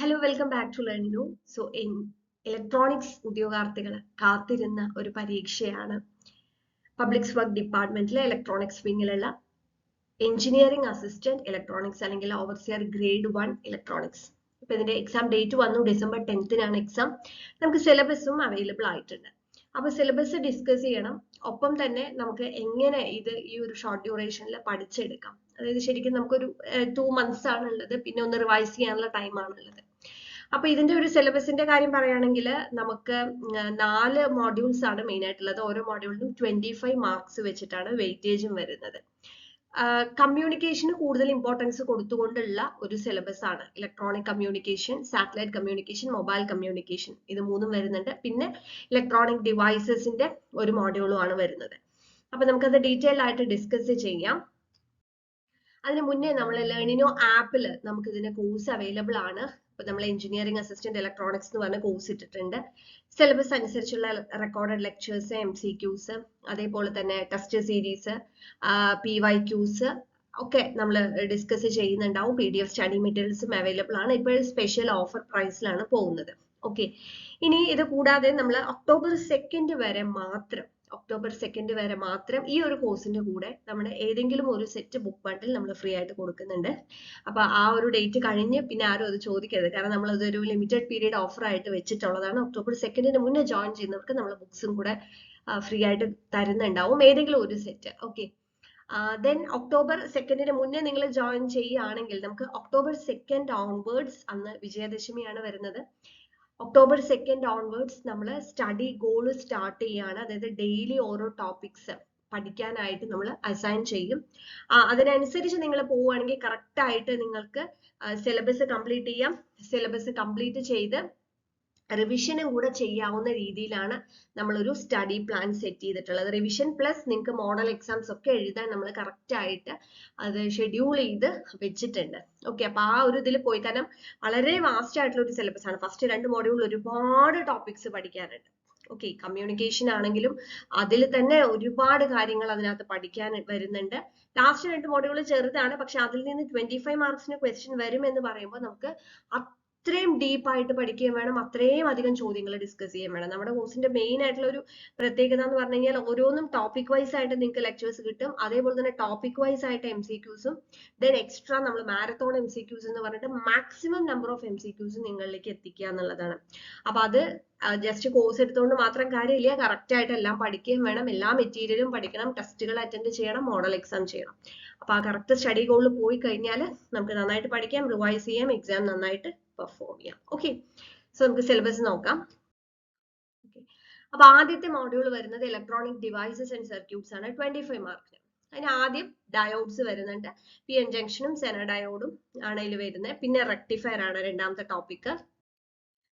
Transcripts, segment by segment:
Hello welcome back to ലേണിനു. So electronics ഉദ്യോഗാർത്ഥികൾ കാത്തിരുന്ന ഒരു പരീക്ഷയാണ് പബ്ലിക് വർക്ക് ഡിപ്പാർട്ട്മെന്റിലെ ഇലക്ട്രോണിക്സ് വിങ്ങിലുള്ള എഞ്ചിനീയറിംഗ് അസിസ്റ്റന്റ് ഇലക്ട്രോണിക്സ് അല്ലെങ്കിൽ ഓവർസിയർ ഗ്രേഡ് 1 ഇലക്ട്രോണിക്സ്. ഇപ്പൊ ഇതിന്റെ എക്സാം ഡേറ്റ് വന്നു, ഡിസംബർ 10th എക്സാം. നമുക്ക് സിലബസും അവൈലബിൾ ആയിട്ടുണ്ട്. അപ്പൊ സിലബസ് ഡിസ്കസ് ചെയ്യണം, ഒപ്പം തന്നെ നമുക്ക് എങ്ങനെ ഇത് ഈ ഒരു ഷോർട്ട് ഡ്യൂറേഷനിൽ പഠിച്ചെടുക്കാം. അതായത് ശരിക്കും നമുക്കൊരു 2 months ആണുള്ളത്, പിന്നെ ഒന്ന് റിവൈസ് ചെയ്യാനുള്ള ടൈം ആണുള്ളത്. അപ്പൊ ഇതിന്റെ ഒരു സിലബസിന്റെ കാര്യം പറയുകയാണെങ്കിൽ നമുക്ക് 4 മോഡ്യൂൾസ് ആണ് മെയിൻ ആയിട്ടുള്ളത്. ഓരോ മോഡ്യൂളിനും 25 മാർക്സ് വെച്ചിട്ടാണ് വെയിറ്റേജും വരുന്നത്. കമ്മ്യൂണിക്കേഷന് കൂടുതൽ ഇമ്പോർട്ടൻസ് കൊടുത്തുകൊണ്ടുള്ള ഒരു സിലബസ് ആണ്. Electronic communication, satellite communication, mobile communication, ഇത് മൂന്നും വരുന്നുണ്ട്. പിന്നെ ഇലക്ട്രോണിക് ഡിവൈസസിന്റെ ഒരു മോഡ്യൂളും ആണ് വരുന്നത്. അപ്പൊ നമുക്കത് ഡീറ്റെയിൽ ആയിട്ട് ഡിസ്കസ് ചെയ്യാം. അതിന് മുന്നേ നമ്മൾ ലേണിനോ ആപ്പിൽ നമുക്ക് ഇതിന്റെ കോഴ്സ് അവൈലബിൾ ആണ്. ഇപ്പൊ നമ്മൾ എഞ്ചിനീയറിംഗ് അസിസ്റ്റന്റ് ഇലക്ട്രോണിക്സ് എന്ന് പറഞ്ഞ കോഴ്സ് ഇട്ടിട്ടുണ്ട്. സിലബസ് അനുസരിച്ചുള്ള റെക്കോർഡഡ് ലെക്ചേഴ്സ്, MCQs, അതേപോലെ തന്നെ ടെസ്റ്റ് സീരീസ്, PYQs ഒക്കെ നമ്മൾ ഡിസ്കസ് ചെയ്യുന്നുണ്ടാവും. PDF സ്റ്റഡി മെറ്റീരിയൽസും അവൈലബിൾ ആണ്. ഇപ്പോൾ സ്പെഷ്യൽ ഓഫർ പ്രൈസിലാണ് പോകുന്നത്. ഓക്കെ, ഇനി ഇത് കൂടാതെ നമ്മൾ ഒക്ടോബർ 2 വരെ മാത്രം ഈ ഒരു കോഴ്സിന്റെ കൂടെ നമ്മുടെ ഏതെങ്കിലും ഒരു സെറ്റ് ബുക്ക് ബണ്ടിൽ നമ്മൾ ഫ്രീ ആയിട്ട് കൊടുക്കുന്നുണ്ട്. അപ്പൊ ആ ഒരു ഡേറ്റ് കഴിഞ്ഞ് പിന്നെ ആരും അത് ചോദിക്കരുത്, കാരണം നമ്മൾ അതൊരു ലിമിറ്റഡ് പീരീഡ് ഓഫർ ആയിട്ട് വെച്ചിട്ടുള്ളതാണ്. ഒക്ടോബർ 2 മുന്നേ ജോയിൻ ചെയ്യുന്നവർക്ക് നമ്മൾ ബുക്സും കൂടെ ഫ്രീ ആയിട്ട് തരുന്നുണ്ടാവും, ഏതെങ്കിലും ഒരു സെറ്റ്. ഓക്കെ, ദെൻ ഒക്ടോബർ 2 മുന്നേ നിങ്ങൾ ജോയിൻ ചെയ്യുകയാണെങ്കിൽ നമുക്ക് ഒക്ടോബർ 2 ഓൺവേർഡ്സ്, അന്ന് വിജയദശമിയാണ് വരുന്നത്. ഒക്ടോബർ 2 ഓൺവേർഡ്സ് നമ്മൾ സ്റ്റഡി ഗോൾ സ്റ്റാർട്ട് ചെയ്യാണ്. അതായത് ഡെയിലി ഓരോ ടോപ്പിക്സ് പഠിക്കാനായിട്ട് നമ്മൾ അസൈൻ ചെയ്യും. അതിനനുസരിച്ച് നിങ്ങൾ പോവുകയാണെങ്കിൽ കറക്റ്റ് ആയിട്ട് നിങ്ങൾക്ക് സിലബസ് കംപ്ലീറ്റ് ചെയ്യാം. സിലബസ് കംപ്ലീറ്റ് ചെയ്ത് റിവിഷനും കൂടെ ചെയ്യാവുന്ന രീതിയിലാണ് നമ്മളൊരു സ്റ്റഡി പ്ലാൻ സെറ്റ് ചെയ്തിട്ടുള്ളത്. റിവിഷൻ പ്ലസ് നിങ്ങൾക്ക് മോഡൽ എക്സാംസ് ഒക്കെ എഴുതാൻ നമ്മൾ കറക്റ്റ് ആയിട്ട് അത് ഷെഡ്യൂൾ ചെയ്ത് വെച്ചിട്ടുണ്ട്. ഓക്കെ, അപ്പൊ ആ ഒരു ഇതിൽ പോയി, കാരണം വളരെ വാസ്റ്റ് ആയിട്ടുള്ള ഒരു സിലബസ് ആണ്. ഫസ്റ്റ് 2 മോഡ്യൂളിൽ ഒരുപാട് ടോപ്പിക്സ് പഠിക്കാനുണ്ട്. ഓക്കെ, കമ്മ്യൂണിക്കേഷൻ ആണെങ്കിലും അതിൽ തന്നെ ഒരുപാട് കാര്യങ്ങൾ അതിനകത്ത് പഠിക്കാൻ വരുന്നുണ്ട്. ലാസ്റ്റ് 2 മോഡ്യൂൾ ചെറുതാണ്, പക്ഷെ അതിൽ നിന്ന് 25 മാർക്സിന് ക്വസ്റ്റ്യൻ വരും എന്ന് പറയുമ്പോൾ നമുക്ക് അത്രയും ഡീപ്പായിട്ട് പഠിക്കുകയും വേണം, അത്രയും അധികം ചോദ്യങ്ങൾ ഡിസ്കസ് ചെയ്യുകയും വേണം. നമ്മുടെ കോഴ്സിന്റെ മെയിൻ ആയിട്ടുള്ള ഒരു പ്രത്യേകത എന്ന് പറഞ്ഞു കഴിഞ്ഞാൽ ഓരോന്നും ടോപ്പിക് വൈസ് ആയിട്ട് നിങ്ങൾക്ക് ലെക്ചേഴ്സ് കിട്ടും. അതേപോലെ തന്നെ ടോപ്പിക് വൈസ് ആയിട്ട് MCQസും, ദെൻ എക്സ്ട്രാ നമ്മൾ മാരത്തോൺ MCQs എന്ന് പറഞ്ഞിട്ട് മാക്സിമം നമ്പർ ഓഫ് MCQs നിങ്ങളിലേക്ക് എത്തിക്കുക എന്നുള്ളതാണ്. അപ്പൊ അത് ജസ്റ്റ് കോഴ്സ് എടുത്തുകൊണ്ട് മാത്രം കാര്യമില്ല, കറക്റ്റ് ആയിട്ട് എല്ലാം പഠിക്കുകയും വേണം. എല്ലാ മെറ്റീരിയലും പഠിക്കണം, ടെസ്റ്റുകൾ അറ്റൻഡ് ചെയ്യണം, മോഡൽ എക്സാം ചെയ്യണം. അപ്പൊ ആ കറക്റ്റ് സ്റ്റഡി ഗോളിൽ പോയി കഴിഞ്ഞാൽ നമുക്ക് നന്നായിട്ട് പഠിക്കാം, റിവൈസ് ചെയ്യാം, എക്സാം നന്നായിട്ട് പെർഫോം ചെയ്യാം. ഓക്കെ, സോ നമുക്ക് സിലബസ് നോക്കാം. അപ്പൊ ആദ്യത്തെ മോഡ്യൂൾ വരുന്നത് ഇലക്ട്രോണിക് ഡിവൈസസ് ആൻഡ് സർക്യൂട്ട്സ് ആണ്, 25 മാർക്കിന്. അതിന് ആദ്യം ഡയോഡ്സ് വരുന്നുണ്ട്. PN ജംഗ്ഷനും സെനഡയോഡും ആണ് ഇതിൽ വരുന്നത്. പിന്നെ റെക്ടിഫയർ ആണ് രണ്ടാമത്തെ ടോപ്പിക്.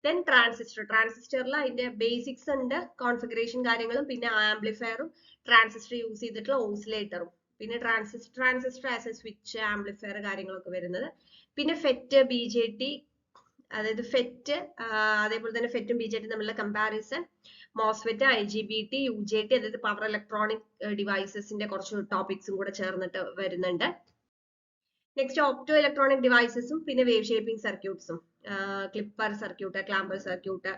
ദെൻ ട്രാൻസിസ്റ്ററിൽ അതിന്റെ ബേസിക്സ് ഉണ്ട്, കോൺഫിഗറേഷൻ കാര്യങ്ങളും, പിന്നെ ആംപ്ലിഫയറും ട്രാൻസിസ്റ്റർ യൂസ് ചെയ്തിട്ടുള്ള ഓസിലേറ്ററും, പിന്നെ transistor as A switch, amplifier കാര്യങ്ങളൊക്കെ വരുന്നത്. പിന്നെ FET, BJT, അതായത് FET, അതേപോലെ തന്നെ FET ഉം BJT തമ്മിലുള്ള കമ്പാരിസൺ, MOSFET, IGBT, UJT, അതായത് പവർ ഇലക്ട്രോണിക് ഡിവൈസസിന്റെ കുറച്ച് ടോപ്പിക്സും കൂടെ ചേർന്നിട്ട് വരുന്നുണ്ട്. നെക്സ്റ്റ് ഓപ്റ്റോ ഇലക്ട്രോണിക് ഡിവൈസസും പിന്നെ വേവ് ഷേപ്പിംഗ് സർക്യൂട്ട്സും, ക്ലിപ്പർ സർക്യൂട്ട്, ക്ലാമ്പർ സർക്യൂട്ട്,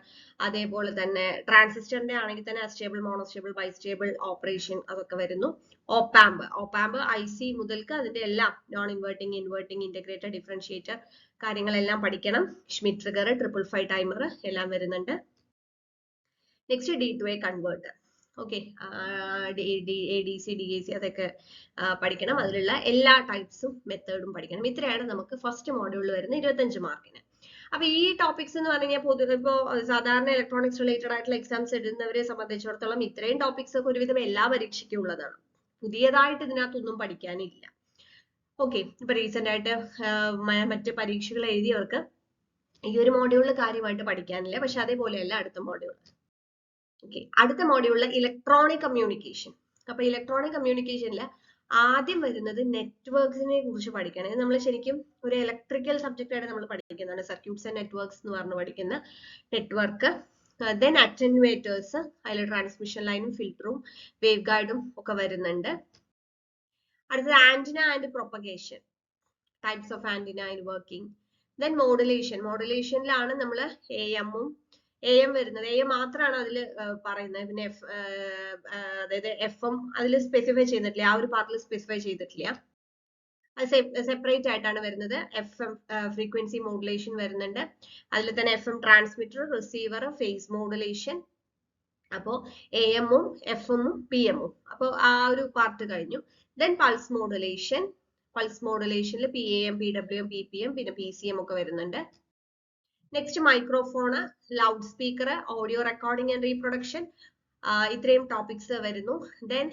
അതേപോലെ തന്നെ ട്രാൻസിസ്റ്ററിന്റെ ആണെങ്കിൽ തന്നെ അസ്റ്റേബിൾ, മോണോസ്റ്റേബിൾ, ബൈസ്റ്റേബിൾ ഓപ്പറേഷൻ, അതൊക്കെ വരുന്നു. ഓപ്പാമ്പ് IC മുതൽക്ക് അതിന്റെ എല്ലാം non inverting, inverting, integrator, differentiator കാര്യങ്ങളെല്ലാം പഠിക്കണം. ഷ്മിറ്റ് ട്രിഗർ, 555 ടൈമർ എല്ലാം വരുന്നുണ്ട്. Next D2A converter. Okay, ADC, DAC അതൊക്കെ പഠിക്കണം. അതിലുള്ള എല്ലാ ടൈപ്സും മെത്തേഡും പഠിക്കണം. ഇത്രയാണ് നമുക്ക് ഫസ്റ്റ് മോഡ്യൂളിൽ വരുന്ന 25 മാർക്കിന്. അപ്പൊ ഈ ടോപ്പിക്സ് എന്ന് പറഞ്ഞു കഴിഞ്ഞാൽ പൊതുവെ ഇപ്പോ സാധാരണ ഇലക്ട്രോണിക്സ് റിലേറ്റഡ് ആയിട്ടുള്ള എക്സാംസ് എഴുതുന്നവരെ സംബന്ധിച്ചിടത്തോളം ഇത്രയും ടോപ്പിക്സ് ഒക്കെ ഒരുവിധം എല്ലാ പരീക്ഷയ്ക്കും ഉള്ളതാണ്. പുതിയതായിട്ട് ഇതിനകത്തൊന്നും പഠിക്കാനില്ല. ഓക്കെ, ഇപ്പൊ റീസെന്റ് ആയിട്ട് മറ്റ് പരീക്ഷകൾ എഴുതിയവർക്ക് ഈ ഒരു മോഡ്യൂളിൽ കാര്യമായിട്ട് പഠിക്കാനില്ല, പക്ഷെ അതേപോലെയല്ല അടുത്ത മോഡ്യൂൾ. ഓക്കെ, അടുത്ത മോഡ്യൂളിൽ ഇലക്ട്രോണിക് കമ്മ്യൂണിക്കേഷൻ. അപ്പൊ ഇലക്ട്രോണിക് കമ്മ്യൂണിക്കേഷനിൽ ആദ്യം വരുന്നത് നെറ്റ്വർക്സിനെ കുറിച്ച് പഠിക്കണം. നമ്മൾ ശരിക്കും ഒരു ഇലക്ട്രിക്കൽ സബ്ജക്റ്റ് ആയിട്ട് നമ്മൾ പഠിക്കുന്നതാണ്, സർക്യൂട്ട്സ് ആൻഡ് നെറ്റ്വർക്സ് എന്ന് പറഞ്ഞ് പഠിക്കുന്ന നെറ്റ്വർക്ക്. ദെൻ അറ്റൻവേറ്റേഴ്സ്, അതിൽ ട്രാൻസ്മിഷൻ ലൈനും ഫിൽറ്ററും വേവ് ഗൈഡും ഒക്കെ വരുന്നുണ്ട്. അടുത്തത് antenna and propagation, types of antenna and working. Then മോഡുലേഷനിലാണ് നമ്മൾ AM വരുന്നത്. AM മാത്രമാണ് അതിൽ പറയുന്നത്. പിന്നെ അതായത് FM അതിൽ സ്പെസിഫൈ ചെയ്തിട്ടില്ല, ആ ഒരു പാർട്ടിൽ സ്പെസിഫൈ ചെയ്തിട്ടില്ല. അത് സെപ്പറേറ്റ് ആയിട്ടാണ് വരുന്നത്. FM ഫ്രീക്വൻസി മോഡുലേഷൻ വരുന്നുണ്ട്. അതിൽ തന്നെ FM transmitter, receiver, phase modulation. അപ്പോൾ AM-ഉം FM-ഉം PM-ഉം. അപ്പോൾ ആ ഒരു പാർട്ട് കഴിഞ്ഞു. ദെൻ പൾസ് മോഡുലേഷനിൽ PAM, PWM, PPM, പിന്നെ PCM ഒക്കെ വരുന്നുണ്ട്. Next microphone, loud speaker, audio recording and reproduction, ഇത്രയും ടോപ്പിക്സ് വരുന്നു. ദെൻ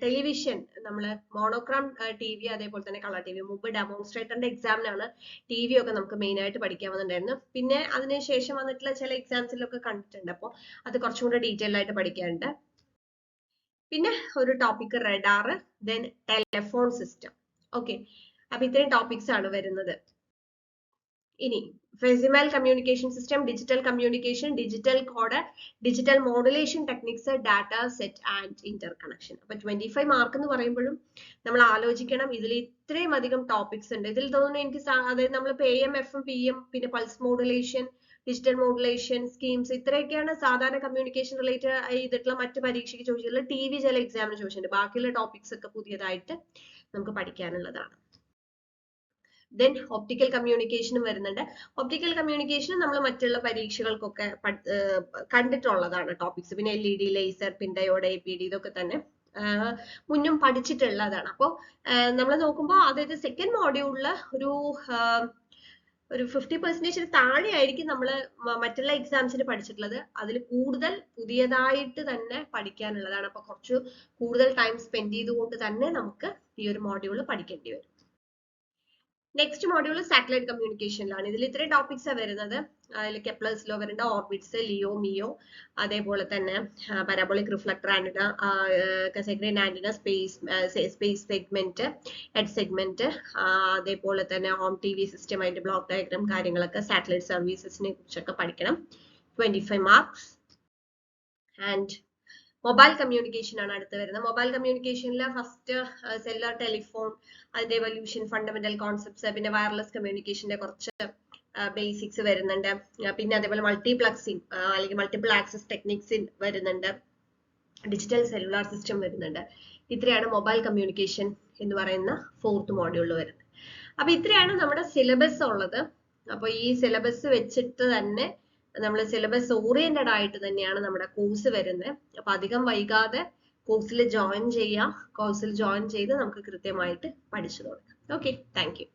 ടെലിവിഷൻ, നമ്മൾ മോണോക്രോം TV, അതേപോലെ തന്നെ കളർ TV. മുമ്പ് ഡെമോൺസ്ട്രേറ്ററിന്റെ എക്സാമിനാണ് TV ഒക്കെ നമുക്ക് മെയിൻ ആയിട്ട് പഠിക്കാൻ വന്നിട്ടുണ്ടായിരുന്നു. പിന്നെ അതിനുശേഷം വന്നിട്ടുള്ള ചില എക്സാംസിലൊക്കെ കണ്ടിട്ടുണ്ട്. അപ്പോൾ അത് കുറച്ചും കൂടെ ഡീറ്റെയിൽ ആയിട്ട് പഠിക്കാനുണ്ട്. പിന്നെ ഒരു topic radar, then telephone system. Okay, അപ്പൊ ഇത്രയും ടോപ്പിക്സ് ആണ് വരുന്നത്. ഇനി physical communication system, digital communication, digital code, digital modulation techniques, data set and interconnection. അപ്പൊ 25 മാർക്ക് എന്ന് പറയുമ്പോഴും നമ്മൾ ആലോചിക്കണം, ഇതിൽ ഇത്രയും അധികം ടോപ്പിക്സ് ഉണ്ട്. ഇതിൽ തോന്നുന്നു എനിക്ക് അതായത് നമ്മളിപ്പോ AM, FM, PM, പിന്നെ pulse modulation, digital modulation schemes, ഇത്രയൊക്കെയാണ് സാധാരണ കമ്മ്യൂണിക്കേഷൻ റിലേറ്റഡ് ചെയ്തിട്ടുള്ള മറ്റ് പരീക്ഷയ്ക്ക് ചോദിച്ചിട്ടുള്ള. TV ചില എക്സാമിന് ചോദിച്ചിട്ടുണ്ട്. ബാക്കിയുള്ള ടോപ്പിക്സ് ഒക്കെ പുതിയതായിട്ട് നമുക്ക് പഠിക്കാനുള്ളതാണ്. ദെൻ ഒപ്റ്റിക്കൽ കമ്മ്യൂണിക്കേഷനും വരുന്നുണ്ട്. ഒപ്റ്റിക്കൽ കമ്മ്യൂണിക്കേഷൻ നമ്മൾ മറ്റുള്ള പരീക്ഷകൾക്കൊക്കെ കണ്ടിട്ടുള്ളതാണ് ടോപ്പിക്സ്. പിന്നെ LED, ലേസർ, പിൻ ഡയോഡ്, APD, ഇതൊക്കെ തന്നെ മുന്നും പഠിച്ചിട്ടുള്ളതാണ്. അപ്പോൾ നമ്മൾ നോക്കുമ്പോൾ അതായത് സെക്കൻഡ് മോഡ്യൂളിൽ ഒരു 50% താഴെ ആയിരിക്കും നമ്മൾ മറ്റുള്ള എക്സാംസിന് പഠിച്ചിട്ടുള്ളത്. അതിൽ കൂടുതൽ പുതിയതായിട്ട് തന്നെ പഠിക്കാനുള്ളതാണ്. അപ്പൊ കുറച്ച് കൂടുതൽ ടൈം സ്പെൻഡ് ചെയ്തുകൊണ്ട് തന്നെ നമുക്ക് ഈ ഒരു മോഡ്യൂൾ പഠിക്കേണ്ടി വരും. നെക്സ്റ്റ് മോഡ്യൂൾ സാറ്റലൈറ്റ് കമ്മ്യൂണിക്കേഷനിലാണ്. ഇതിൽ ഇത്രയും ടോപ്പിക്സ് വരുന്നത്. അതിൽ കെപ്ലേഴ്സ് ലോ വരുന്നുണ്ട്, ഓർബിറ്റ്സ്, ലിയോ, മിയോ, അതേപോലെ തന്നെ parabolic reflector antenna, Cassegrain antenna, space segment, head segment, അതേപോലെ തന്നെ ഹോം TV സിസ്റ്റം, അതിന്റെ ബ്ലോക്ക് ഡയഗ്രാം കാര്യങ്ങളൊക്കെ, സാറ്റലൈറ്റ് സർവീസസിനെ കുറിച്ചൊക്കെ പഠിക്കണം. 25 മാർക്സ്. ആൻഡ് മൊബൈൽ കമ്മ്യൂണിക്കേഷൻ ആണ് അടുത്ത് വരുന്നത്. മൊബൈൽ കമ്മ്യൂണിക്കേഷനിൽ ഫസ്റ്റ് സെല്ലുലാർ ടെലിഫോൺ, അതിന്റെ എവല്യൂഷൻ, ഫണ്ടമെന്റൽ കോൺസെപ്റ്റ്സ്, പിന്നെ വയർലെസ് കമ്മ്യൂണിക്കേഷന്റെ കുറച്ച് ബേസിക്സ് വരുന്നുണ്ട്. പിന്നെ അതേപോലെ മൾട്ടിപ്ലക്സിംഗ് അല്ലെങ്കിൽ മൾട്ടിപ്പിൾ ആക്സസ് ടെക്നിക്സ് വരുന്നുണ്ട്. ഡിജിറ്റൽ സെല്ലുലാർ സിസ്റ്റം വരുന്നുണ്ട്. ഇത്രയാണ് മൊബൈൽ കമ്മ്യൂണിക്കേഷൻ എന്ന് പറയുന്ന 4th മോഡ്യൂളിൽ വരുന്നത്. അപ്പൊ ഇത്രയാണ് നമ്മുടെ സിലബസ് ഉള്ളത്. അപ്പൊ ഈ സിലബസ് വെച്ചിട്ട് തന്നെ നമ്മൾ സിലബസ് ഓറിയന്റഡ് ആയിട്ട് തന്നെയാണ് നമ്മുടെ കോഴ്സ് വരുന്നത്. അപ്പൊ അധികം വൈകാതെ കോഴ്സിൽ ജോയിൻ ചെയ്യാം. കോഴ്സിൽ ജോയിൻ ചെയ്ത് നമുക്ക് കൃത്യമായിട്ട് പഠിച്ചു തുടങ്ങാം. Okay, thank you.